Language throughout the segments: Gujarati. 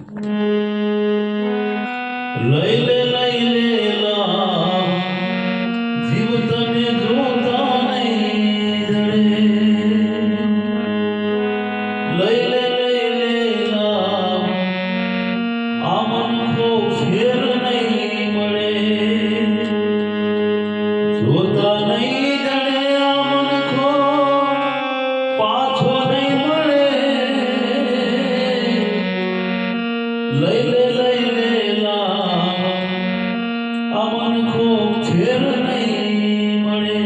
લઈ લે લા જીવ તને જોતા નહીં જડે. લઈ લે લા આ મન કો ફેર નહીં મળે. જોતા નહીં જડે આ મન કો પાછો નહીં મળે. લઈ લે અમન કો ફેર નહીં મળે.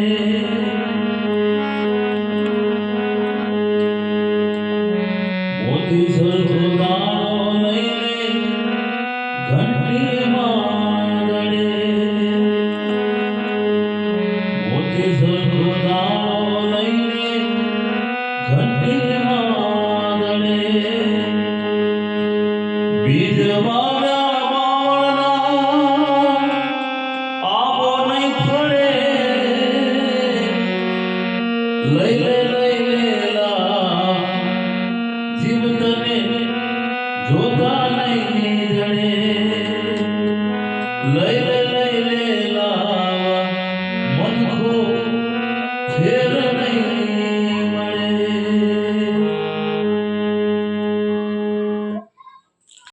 મોતી સરખો દાણો લઈને ઘંટીમાં દડે. મોતી સરખો દાણો લઈને ઘંટીમાં દડે. બીજ લઈ લે લા જીવ તને જોતા નહીં જડે. લઈ લે લા મન કો ફેર